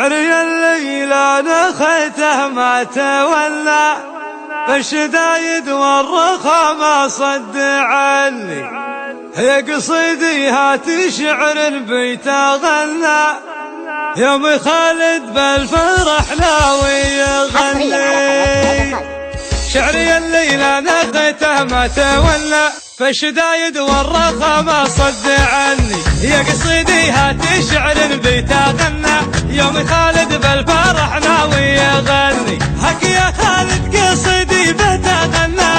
عري الليلة نخيته ما تولى بالشدايد والرخا ما صد عني. هي قصيدي هات شعر بيت غنى يوم خالد بالفرح ناوي يغني. شعري الليلة نخيته ما تولى فالشدايد والرخا ما صد عني. يا قصيدي هات شعر بيت غنى يوم خالد بالفرح ناوي يغني. حق يا خالد قصيدي بيت غنى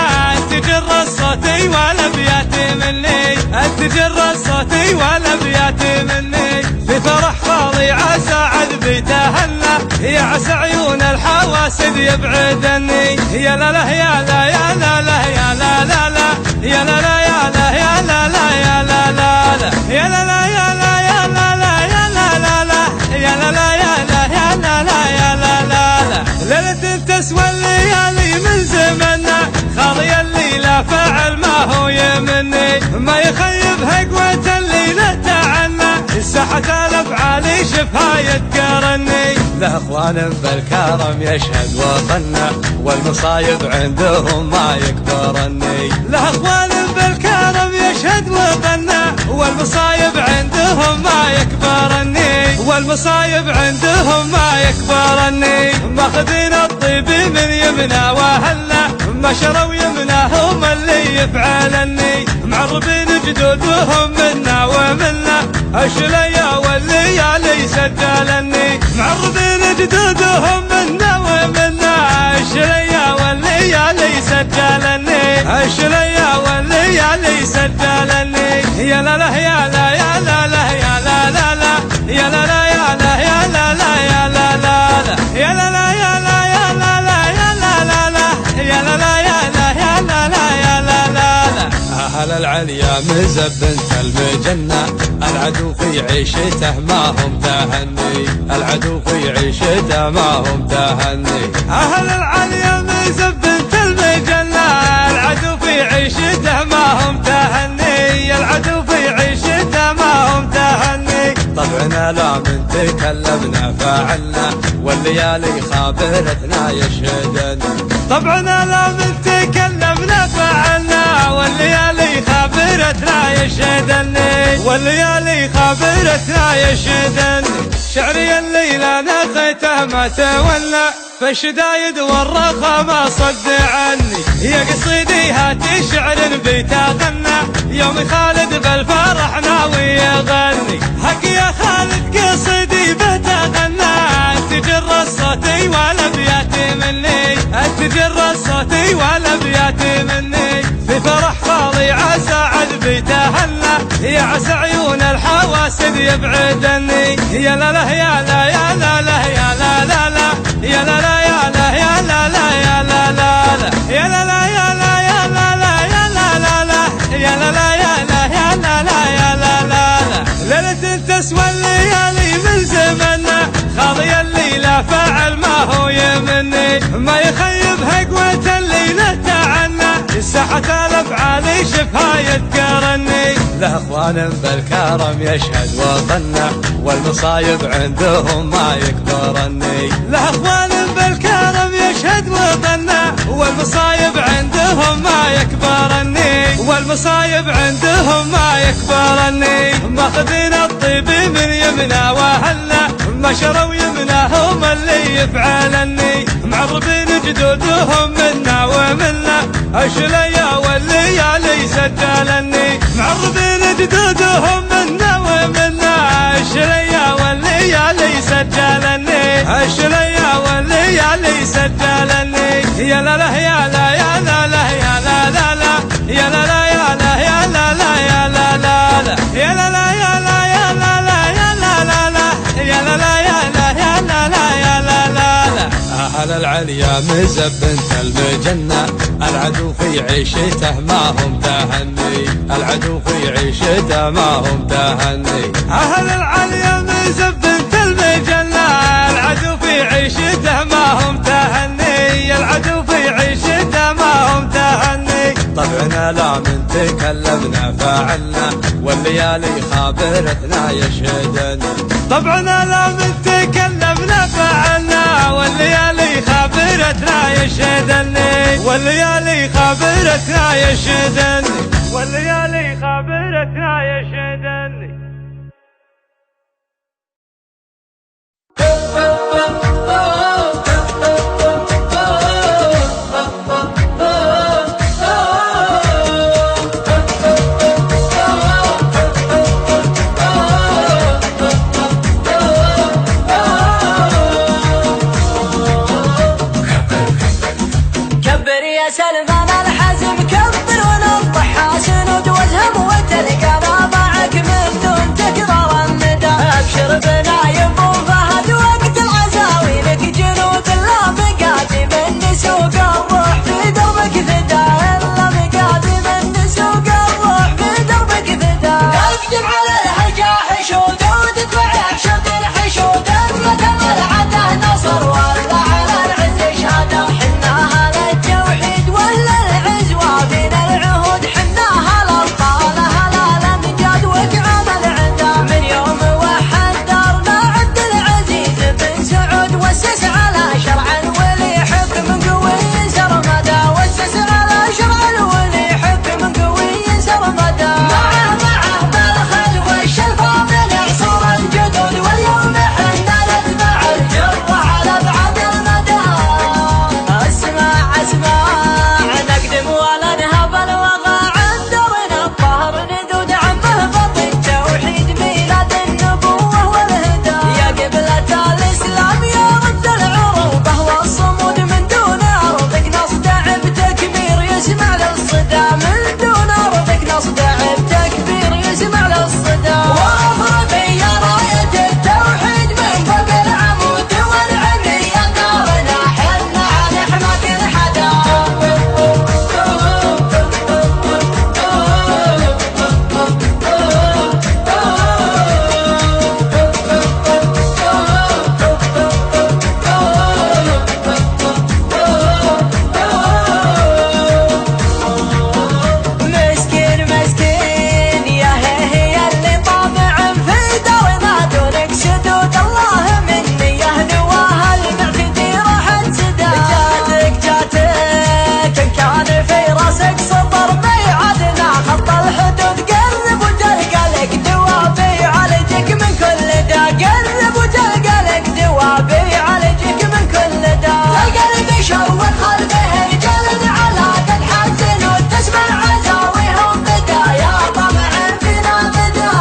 تجر صوتي والابيات مني، تجر صوتي والابيات مني. في فرح فاضي عسى عد بيتهنى يا عسى عيون الحواسد يبعدني. يا لا لا يا لا يا لا لا يا لا لا لا يا لا لا يا لا يا لا لا يا لا لا لا يا لا لا يا لا يا لا لا يا لا لا لا يا لا لا يا لا يا لا لا يا لا لا لا. ليلة تسوى الليالي من زمنا خاضي الليلة فعل ما هو يمني. ما يخيب هقوة الليلة تعنا الساحة الافعال شفها يتقارني. له اخوان بالكرم يشهد وطنا والمصايب عندهم ما يكبرني. له اخوان بالكرم يشهد وطنا والمصايب عندهم ما يكبرني، والمصايب عندهم ما يكبرني. ماخذين الطيب من يمنا وهلا ما شروا يمناهم اللي يفعلني. معربين جدودهم منا ومنا الشليا والليالي سجلني. معربين جدودهم منا ومنا الشليا والليالي سجلني، الشليا والليالي سجلني. يا لا لا يا لا يا لا لا يا لا لا لا يا لا لا يا لا يا لا لا يا لا لا لا يا لا لا يا لا يا لا لا يا لا لا لا يا لا لا يا لا يا لا لا يا لا لا لا. أهل العليا مزبنت المجنة العدو في عيشته ما هم تهني، العدو في عيشته ما هم تهني. أهل العليا مزبنت المجنة العدو في عيشته ما هم تهني، العدو في عيشته ما هم تهني. طبعنا لا من تكلمنا فعلنا والليالي خابرتنا يشهدني. طبعنا لا من تكلمنا فعلنا والليالي خابرتنا يشهدني، والليالي خابرتنا يشهدني. شعري الليلة نخيته ما تولى فالشدايد والرخا ما صد عني. يا قصيدي هات شعر بيت غنى يوم خالد بالفرح ناوي يغني. حق يا خالد قصيدي بيت غنى تجر صوتي والابيات مني، تجر صوتي والابيات مني. في فرح فاضي عسى عد بيتهنى يا عسى عيون الحواسد يبعدني. يا لا لا يا لا يا لا لا يا لا لا لا يا لا لا يا لا يا لا لا يا لا لا لا يا لا لا يا لا يا لا لا يا لا لا لا يا لا لا يا لا يا لا لا يا لا لا لا. ليلة تسوى الليالي من زمنا خاضي الليلة فعل ما هو يمني. ما يخيب هقوة الليلة تعنا الساحة الافعال شفها يتقارني. له اخوان بالكرم يشهد وطنا والمصايب عندهم ما يكبرني. له اخوان بالكرم يشهد وطنا والمصايب عندهم ما يكبرني، والمصايب عندهم ما يكبرني. ماخذين الطيب من يمنا وهلا ما شروا يمناهم اللي يفعلني. معربين جدودهم منا ومنا الشليا والليالي سجلني. معربين جدودهم منا ومنا الشليا والليالي سجلني، الشليا والليالي سجلني. يا لا لا يا لا يا لا لا يا لا لا لا يا لا لا يا لا يا لا لا يا لا لا لا يا لا لا يا لا يا لا لا يا لا لا لا يا لا لا يا لا يا لا لا يا لا لا لا. أهل العليا مزبنت المجنة العدو في عيشته ما هم تهني، العدو في عيشته ما هم تهني. أهل العليا مزبنت المجنة العدو في عيشته ما هم تهني، العدو في عيشته ما هم تهني. طبعنا لا من تكلمنا فعلنا والليالي خابرتنا يشهدني. طبعنا لا من تكلمنا والليالي خابرتنا يشدني، والليالي خابرتنا يشدني. سلمان الحزم كبر ونضحى سنود وازهم وتلقانا معك من دون تكرار الندى. ابشر بنايب وفهد وقت العزاوي لك جنود لا مقادي من سوق الروح في دربك فدا، الا مقادي من سوق الروح في دربك فدا. نقدم على الهجا حشود وتدفع حشود الحشود مثل العدا نصر ولا على العز شهاده. حناها للتوحيد ولا العزوة فينا العهود، حناها للطال هلا الامجاد وقعام العدا. من يوم وحد دارنا عبد العزيز بن سعود وسس على شرع الولي حكم قوي سرمدا، وسس على شرع الولي حكم قوي سرمدا. معه بالخير والشلفة من عصور الجدود، واليوم حنا نتبع الجر على ابعد المدى. اسمع نقدم ولا نهب الوغى عندرنا الظهر ندود عمه بطن التوحيد ميلاد النبوة والهدى. يا قبلة الإسلام يا رد العروبة والصمود من دون أرضك نصدع بتكبير يسمع للصدى، من دون أرضك نصدع بتكبير يسمع للصدى. واضربي يا راية التوحيد من فوق العمود والعليا دارنا حنا نحمد الحدا. مسكين مسكين يا هي اللي طامع في دارنا دونك سدود، الله مني يا هدواها المعتدي راح انسدى. جاتك ان كان في راسك سطر ميعادنا خط الحدود، قرب وتلقى لك دوابي يعالجك من كل دا، قرب وتلقى لك دوابي يعالجك من كل دا. القلب يشوق قلبه رجال على قد حزن وتسمع عزاويهم بدا، يا طمع فينا بدا.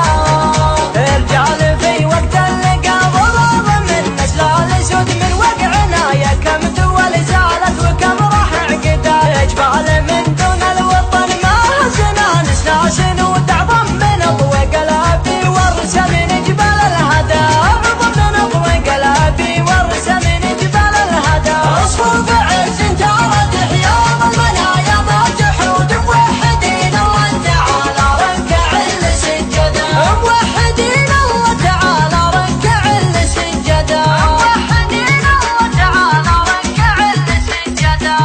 رجال في وقت اللقا ضرب من نسل الاسود من وقعنا، يا كم دول زالت وكم راح عقدا. جبال من دون الوطن ما هزنا نسناسن وتعظم من اضوى قلبي ورسى من جبال الهدى، اعظم من اضوى قلبي ورسى من جبال الهدى. اصفر بعز تارد حياض المنايا ما جحود موحدين الله تعالى ركع السجدة، موحدين الله تعالى ركع السجدة، موحدين الله تعالى ركع السجدة.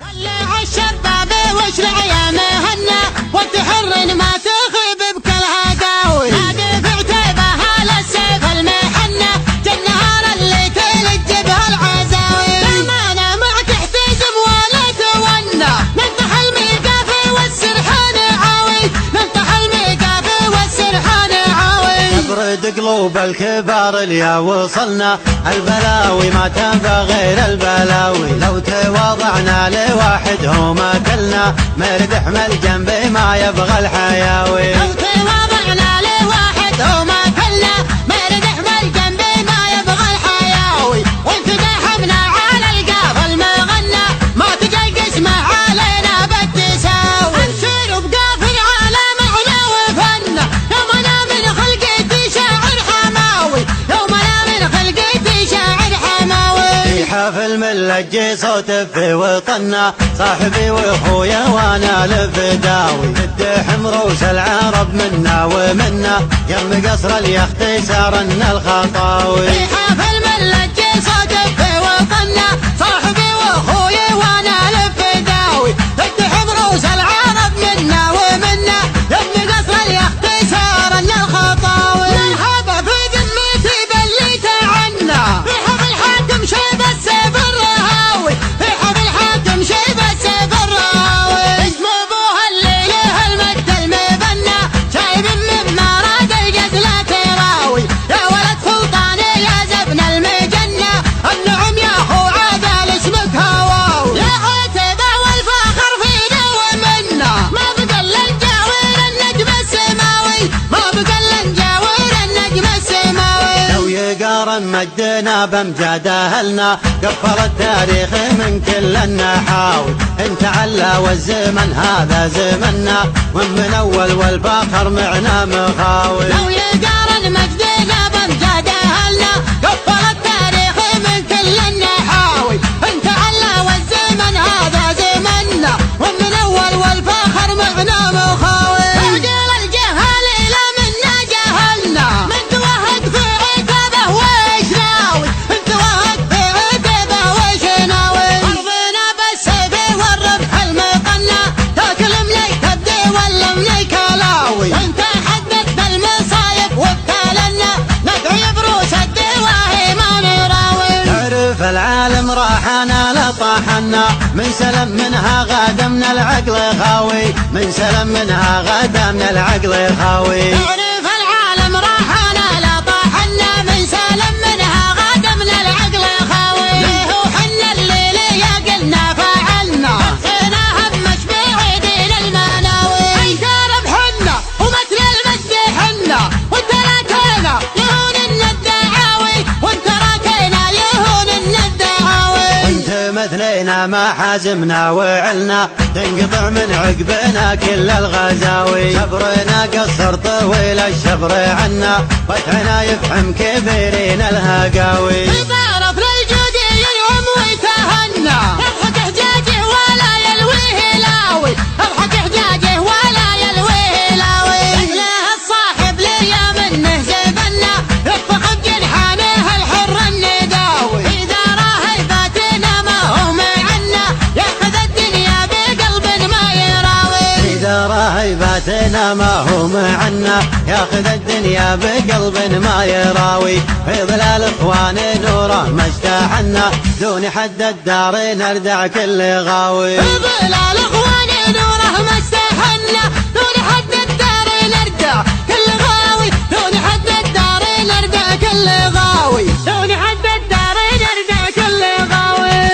خلي عالشباب واشرع يا مهنا والتحر ما تخيب بكل هداوي. نادي في عتيبها للسيف المحنة جالنهار اللي تلج بها العزاوي. بأمانة ما تحتزم ولا تونى، نفتح الميقافي والسرحان عاوي، نفتح الميقافي والسرحان عاوي. ابرد قلوب الكبار اليا وصلنا البلاوي ما تنفع غير البلاوي. لو تواضعنا لواحد هو ما كلنا مردح ملجم بما يبغى الحياوي. لو تواضعنا لواحد وما كلنا مردح ملجم بما يبغى الحياوي. وانت داحمنا على القاف المغنى ما تجي قسمه علينا بالتساوي. انشر بقاف العالم علا وفنا، يوم انا من خلقتي شاعر حماوي، يوم انا من خلقتي شاعر حماوي. في حفل ملجي صوت في وطنا صاحبي واخويا وانا لفداوي. الدحم روس العرب منا ومنا يرمي قصر اليخت سارنا الخطاوي. في حفل ملجي صوت في وطنا صاحبي واخويا وانا لفداوي. الدحم روس العرب منا ومنا يرمي قصر اليخت سارنا الخطاوي. مرحبا في ذمتي باللي تعنا، في حفل حاكم شيب السيف الرهاوي، في قارن مجدنا بامجاد اهلنا، قفل التاريخ من كل النحاوي، انت علا والزمن هذا زمنا، ومن اول والفخر معنا مخاوي. لو يقارن مجدنا بامجاد اهلنا، قفل التاريخ من كل النحاوي، انت علا والزمن هذا زمنا، ومن اول والفخر معنا مخاوي. تعقيل الجهل الى منا جهلنا، من توهق في عتبه ويش ناوي، من توهق في عتبه ويش ناوي. ارضنا بالسيف والربح المقنع، تاكل مليك تبدي ولا مليك لاوي. انت حدث بالمصايب وابتلنا، ندعي بروس الدواهي ما نراوي. تعرف العالم راحنا لطاحنا، من سلم منها غدا من العقل خاوي، من سلم منها غدا من العقل خاوي. تعرف العالم راحنا لطاحنا، من سلم منها غدا من العقل خاوي. ليه وحنا الليل يا قلنا فعلنا، حسينا همش بعيدين المناوي. انت ربحنا ومثل المجد حنا، وانت راكينا يهون الدعاوي، وانت راكينا يهون الدعاوي. انت مثلنا ما حازمنا وعلنا، تنقطع من عقبنا كل الغزاوي. شبرنا قصر طويل الشبر عنا، فتحنا يفهم كبيرين الهقاوي. تعرف للجود ينعم ويتهنى، اضحك حجاجه ولا يلويه لاوي، اضحك حجاجه ولا يلويه لاوي. له الصاحب ليا منه زبنا، يطفق بجنحانه الحر النداوي. اذا راهي فاتنا ما هو معنا، ياخذ الدنيا بقلب ما يراوي. إذا راهي باتنا ما هو معنا، ياخذ الدنيا بقلب ما يراوي. في ظلال اخوان نوره ما اجتاحنا، دون حد الدار نردع كل غاوي. في ظلال اخوان نوره ما استحنا، دون حد الدار نردع كل غاوي، دون حد الدار نردع كل غاوي، دون حد الدار نردع كل غاوي.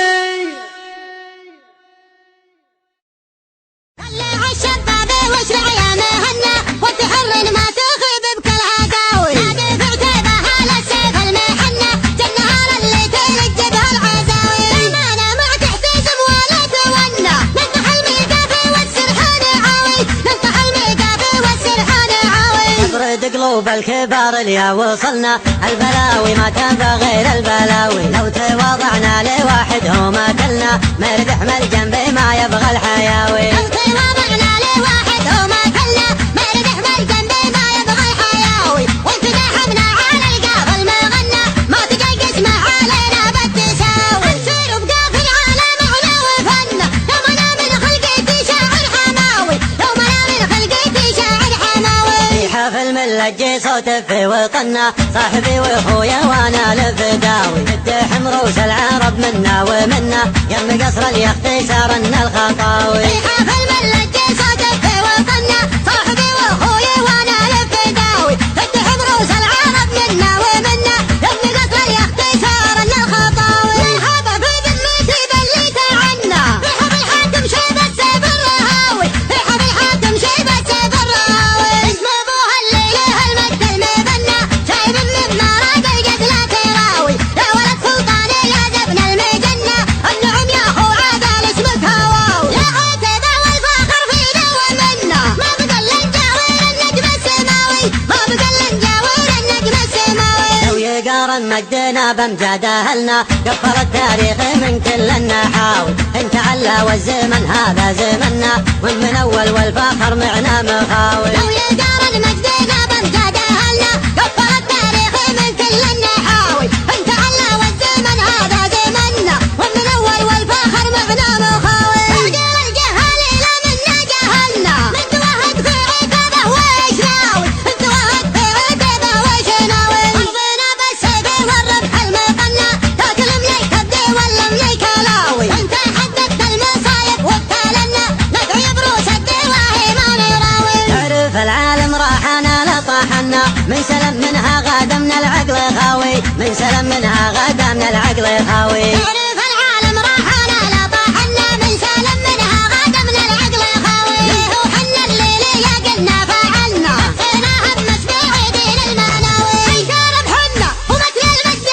خليها الشباب واشرع يا مهنا، وتحرن ما تخيب بكل عداوي. نادي في عتيبها للسيف المحنة، جنها اللي تلج بها العزاوي. المعنى ما تحتزم ولا تولى، نفتح الميقافي والسرحان عاوي، نفتح الميقافي والسرحان عاوي. نبرد قلوب الكبار اليا وصلنا، البلاوي ما تنفع غير البلاوي. لو تواضعنا لواحد هو ما كلنا، مرد احمل جنبي ما يبغى الحياوي. لو تواضعنا لواحد هو ما كلنا، مرد احمل جنبي ما يبغى الحياوي. وانت داحمنا على القافل ما غنى، ما تقيقس ما علينا بالتساوي. نسير بقافل على معنى وفنا، يومنا من خلقتي شاعر حماوي، يومنا من خلقتي شاعر حماوي. في حفل من لجي صوت في وطنا، صاحبي واخويا وانا لفداوي. الدحم روس العرب منا ومنا، يم قصر اليخت سارنا الخطاوي. في حفل من لجي صوت في وطنا، صاحبي واخويا وانا لفداوي. الدحم روس العرب منا ومنا، يم قصر اليخت سارنا الخطاوي. الحب في ذمتي بليت عنا، في حب الحاكم شيبة سيف الرهاوي، في حب الحاكم شيبة سيف الرهاوي. اسم ابوها الليل المجد المبنى، شايب من مراد القتل تراوي. يا ولد سلطاني يا زبن المجنة، النعم يا اخو عادل اسمك هواوي. يا عتيبة والفخر فينا ومنا، ما بقى نجاور النجم السماوي، ما بقى نجاور النجم السماوي. لو يقارن مجدنا بامجاد اهلنا، قفل التاريخ من كل النحاوي. انت علا والزمن هذا زمنا، ومن اول والفخر معنا مخاوي. لو يقارن مجدنا بامجاد اهلنا، قفل التاريخ من كل النحاوي. انت علا والزمن هذا زمنا، ومن اول والفخر معنا مخاوي. تعقيل الجهل الى منا جهلنا، من توهق في عتبه ويش ناوي، من توهق في عتبه ويش ناوي. ارضنا بالسيف والربح المقنع، تاكل مليك تبدي ولا مليك لاوي. انت حدثت المصايب وابتلنا، ندعي بروس الدواهي ما نراوي. تعرف العالم راحنا لطاحنا، من سلم منها غدا من العقل خاوي، من سلم منها غدا من العقل خاوي. تعرف العالم راحنا لطاحنا، من سلم منها غدا من العقل خاوي. ليه وحنا الليل يا قلنا فعلنا، حسينا همش بعيدين المناوي. انت ربحنا ومثل المجد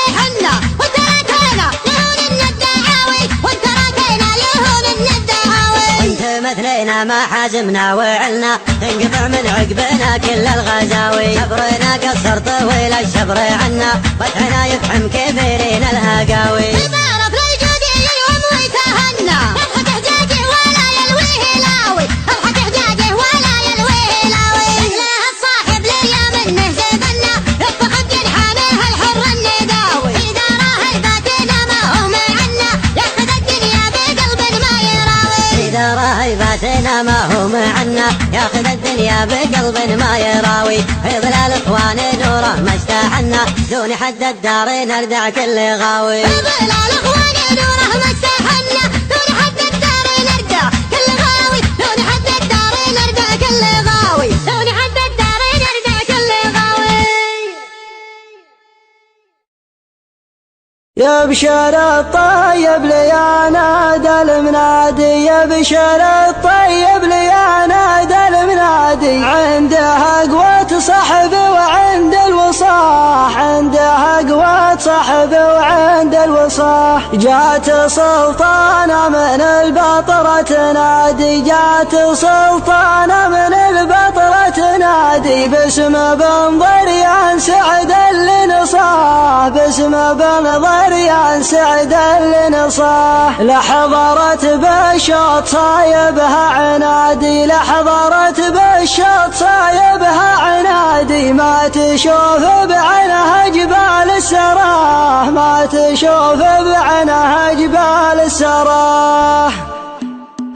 علينا ما حازمنا وعلنا تنقطع من عقبنا كل الغزاوي شبرنا قصر طويل الشبر عنا فتحنا يفحم كثيرين الهقاوي تبارك للجودي يلوم ويتهنى اضحك حجاجه ولا يلوي هلاوي اضحك حجاجه ولا يلوي هلاوي سهله الصاحب ليا منه زبنا يطفق بجنحانه الحر النداوي اذا راه الباتنا ما هو معنا ياخذ الدنيا بقلب ما يراوي اذا راه الباتنا ما هو معنا ياخذ الدنيا بقلب ما يراوي في ظلال اخوان نوره ما استحنا دون حد الدار نردع كل غاوي في ظلال اخوان نوره ما استحنا دون حد الدار نردع كل غاوي دون حد الدار نردع كل غاوي دون حد الدار نردع كل غاوي يا بشر الطيب ليا نادى المنادي يا بشر الطيب ليا نادى المنادي عندها قوة صحب وعند الوصاح عندها قوة صحب وعند الوصاح جات سلطانة من البطرة تنادي جات سلطانة من البطرة تنادي باسم بن ضريان سعد اللي نصاه باسم بن ضريان سعد اللي نصاه لحضرت بالشوط صايبها عنادي لحضرت بالشوط صايبها عنادي ما تشوف بعينها جبال السراه ما تشوف بعينها جبال السراه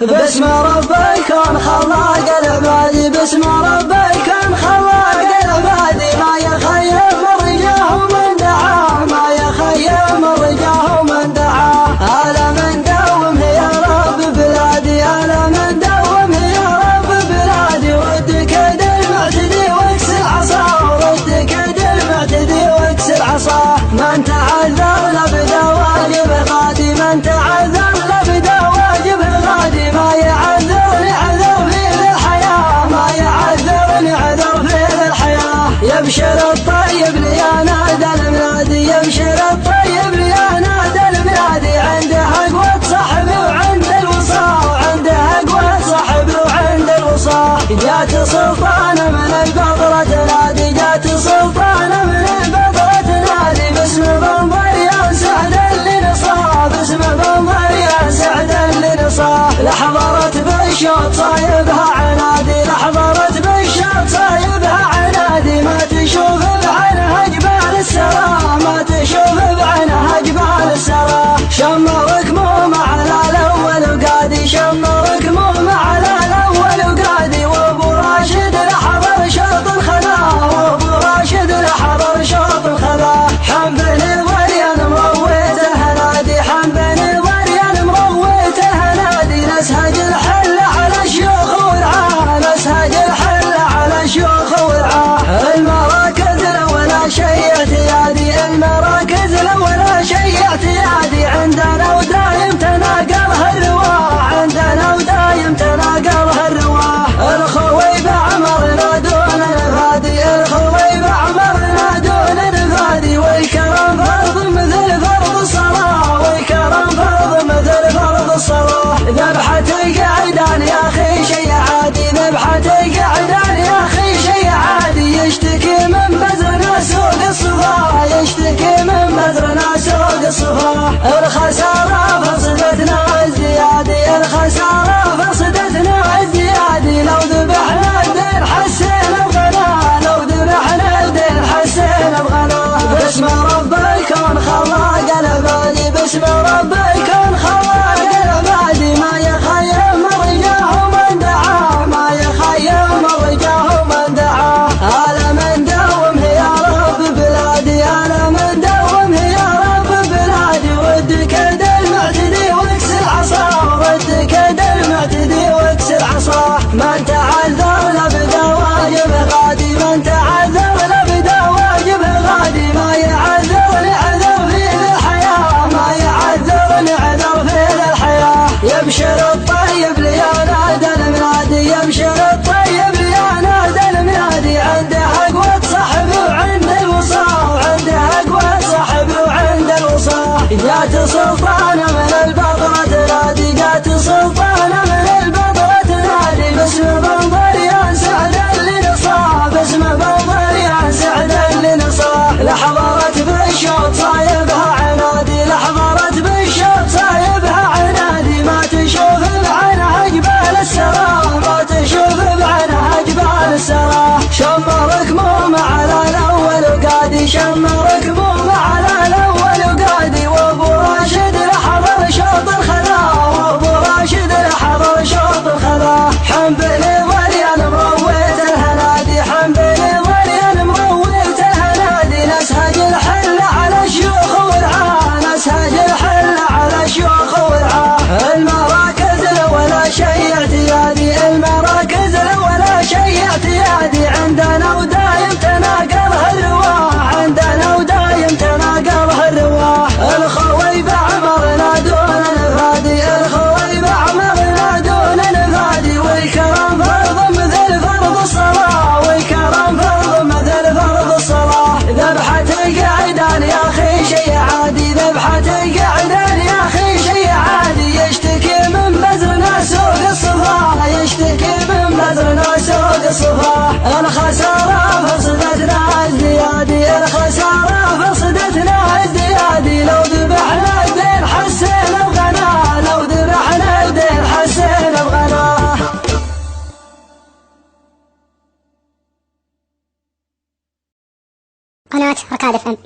باسم رب الكون خلاق العبادي باسم رب الكون خلاق العبادي ما يخيب رجاه من دعاه ما يخيب رجاه من دعاه ألا من دوم يا رب بلادي ألا من دوم يا رب بلادي ردك يد المعتدي واكسر عصاه ردك يد المعتدي واكسر عصاه من تعذر لبدا واجب غادي من تعذر لبدا واجب غادي ما يعذرني عذر في الحياة ما يعذرني عذر في الحياة يبشر الطيب ليا نادى المنادي يبشر الطيب ليا نادى المنادي عندها قوة صحب وعند الوصاة وعندها قوة صحب وعند الوصاة جات سلطانة من البطرة تنادي جات سلطانة من البطرة تنادي باسم بن ضريان سعد اللي نصاه باسم بن ضريان سعد اللي نصاه لحضرت بالشوط صايبها عنادي لحضرت بالشوط صايبها عنادي ما تشوف بعينها جبال السراه ما تشوف بعينها جبال السراه شمرك موم على الاول وقادي شمرك موم على الاول وقادي وابو راشد لحضر شوط الخذاه وابو راشد لحضر شوط الخذاه حم بن ضريان مرويت الهنادي حم بن ضريان مرويت الهنادي نسهج الحل على الشيوخ والعاه نسهج الحل على الشيوخ والعاه المراكز ولا شيء اعتيادي المراكز ولا شيء اعتيادي عندنا ودايم تناقلها الرواح عندنا ودايم تناقلها الرواح الخوي بعمرنا دون الفادي الخوي بعمرنا دون الفادي والكرم فرض مثل فرض الصلاة والكرم فرض مثل فرض الصلاة ذبحة القعدان يا اخي شيء عادي ذبحة القعدان يا اخي شيء عادي يشتكي من بزرنا سوق الصفا يشتكي من بزرنا سوق الصفا الخسارة فصدتنا الزيادي الخسارة فصدتنا الزيادي لو ذبحنا الدين حسينا بغناه لو ذبحنا الدين حسينا بغناه باسم رب الكون خلاق العبادي باسم رب الكون خلاق العبادي ما يخيب رجاه من دعاه ما يخيب رجاه من دعاه ألا من دوم يا رب بلادي ألا من دوم يا رب بلادي ودك يد المعتدي واكسر عصاه ودك يد المعتدي واكسر عصاه من تعذر لبدا واجب غادي من تعذر لبدا واجب غادي ما يعذرني عذر في الحياة ما يعذرني عذر في الحياة يبشر الطيب ليا نادى المنادي يبشر الطيب ليا نادى المنادي عندها قوة صحب وعند الوصاة وعندها قوة صحب وعند الوصاة جات سلطانة من البطرة تنادي جات سلطانة من البطرة تنادي صفاه. الخسارة فرصتنا ازديادي، الخسارة فرصتنا ازديادي. لو ذبحنا الدين حسين الغنا، لو ذبحنا الدين حسين الغنا. قناة ركاد FM.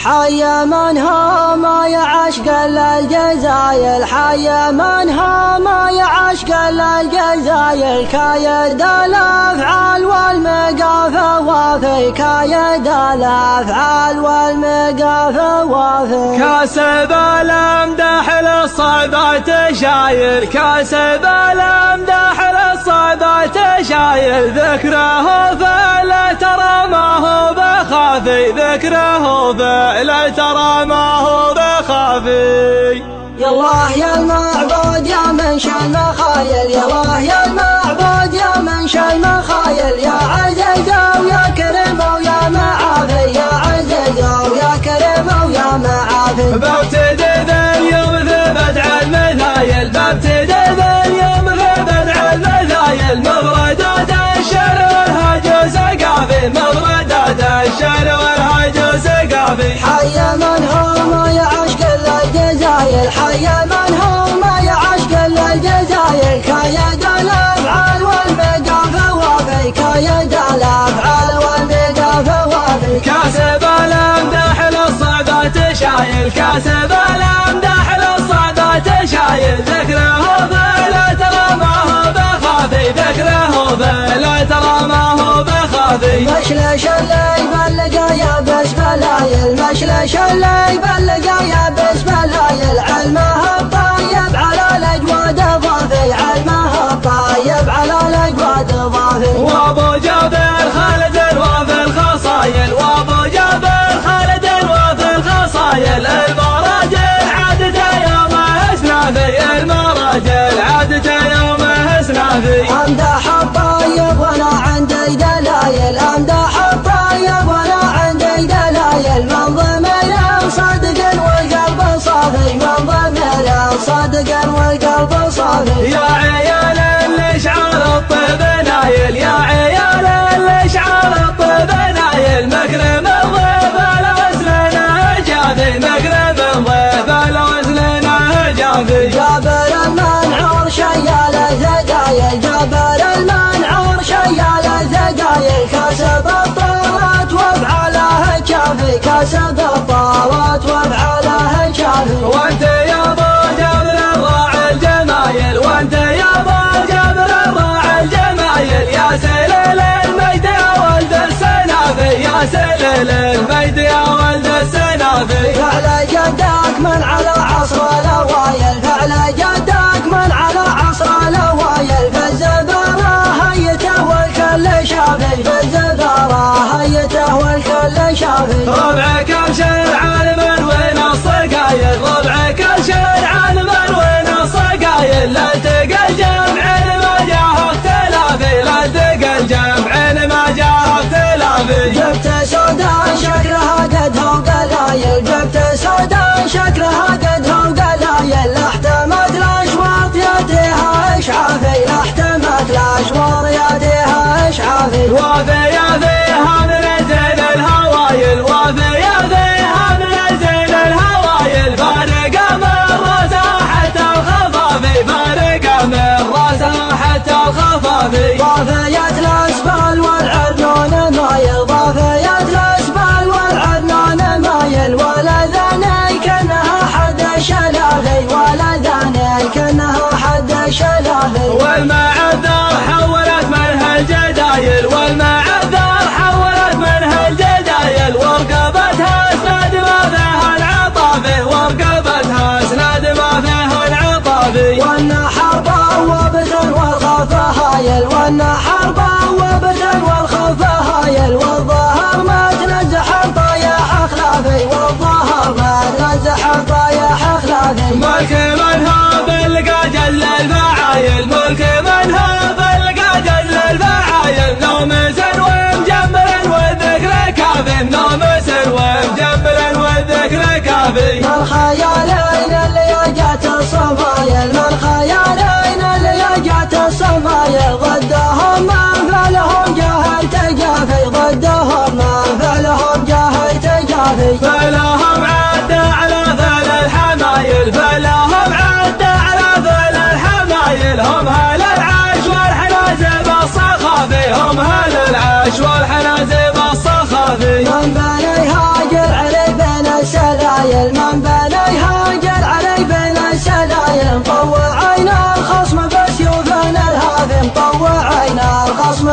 حي من هما يعشق الجزاير، حي من هما يعشق الجزاير. كايد الافعال والمقافة وافي، كايد الافعال والمقافة وافي. كاسب الامدح للصعبة شايل، كاسب الامدح للصعبة شايل. ذكره فلا ترى ما هو بخافي، ذكره فلا ترى ما هو بخافي. يا الله يا المعبود يا منشأ المخايل، يا الله يا المعبود يا منشأ المخايل. يا عزيز ويا كريم ويا معافي، يا عزيز ويا كريم ويا معافي. بابتدي باليوم ثبت على المثايل، بابتدي باليوم ثبت على المثايل. مفردات الشعر والهج سقافي، مفردات الشعر والهج سقافي. حي من هما يعشق الجزاير، حي من هما يعشق الجزاير. كايد الافعال والمقافة وافي، كايد الافعال والمقافة وافي. كاسب الامدح للصعبة شايل، كاسب الامدح للصعبة شايل. ذكره فلا ترى ما هو بخافي، ذكره فلا ترى ما هو بخافي. مشلش اللي يبلغ يا بس بلايل، مشلش اللي يبلغ يا بس بلايل. علمها الطيب على الاجواد ضافي، علمها الطيب على الاجواد ضافي. وابو جابر خالد وفي الخصايل، وابو جابر خالد وفي الخصايل. المراجل عادته يوم اسنافي، المراجل عادته يوم اسنافي. امدح الطيب وانا عندي دلايل، امدح الطيب وانا عندي دلايل. من ضمير صادق والقلب صافي، من ضمير صادق والقلب صافي. يا عيال الاشعار الطيب نايل، يا عيال الاشعار الطيب نايل. مكرم الضيف الوزلنا جافي، مكرم الضيف الوزلنا جافي. جابر المنعور شيال زدايل، جابر المنعور شيال زدايل. كسب الطاوات وافعاله كافي، كسب الطاوات وافعاله كافي. وانت يا ابو جابر الراعي الجمايل، وانت يا ابو جابر الراعي الجمايل. يا سليل المجد يا ولد السنافي، يا سليل المجد يا ولد السنافي. فعل جدك من على عصر الاوايل، فعل جدك من على عصر الاوايل. فالزبارة هيته والكل شافي، فالزبارة هيته والكل شافي. ربعك ابشر عالم وين الصقايل، ربعك ابشر عالم وين الصقايل. لا تلقى الجمع ما جاه اختلافي، لا تلقى الجمع ما جاه اختلافي. جبت سودا شكلها قدها وقلايل، جبت سودا شكلها قدها وقلايل. لا احتمت الاشواط يديها اشعافي، لا احتمت الاشواط يديها اشعافي. وافي يا فيها من زين الهوايل، وافي يا فيها من زين الهوايل. فارق من راسه حتى الخفافي، فارق من راسه حتى الخفافي. ضافية الاسبال والعرنون مايل، ضافية الاسبال والعرنون مايل. ولا ذني كانها حد شلافي، ولا ذني كانها حد شلافي. والمعذر حولت منها الجدايل، والمعذر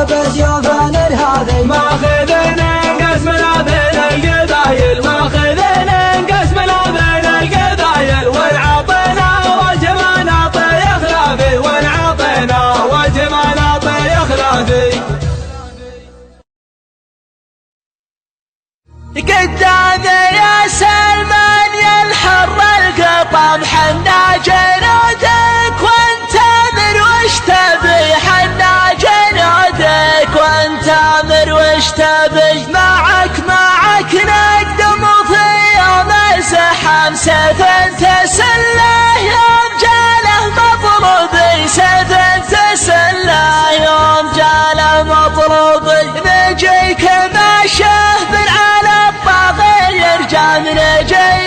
بسيوفنا الهذي ماخذنا قسمنا بين القبايل ماخذنا قسمنا بين القبايل ونعطينا وجمعنا طي خلافي ونعطينا وجمعنا طي خلافي قدامي يا سلمان يا الحر القطم حنا جنودك وانت من وش تبي حنا جنودك وانت من وش تبي معك نقدم في يوم الزحام سيف تسله يوم جاله مطلوبي سيف تسله يوم جاله مطلوبي نجيك ماشيه من على الطاغي يرجع من جاي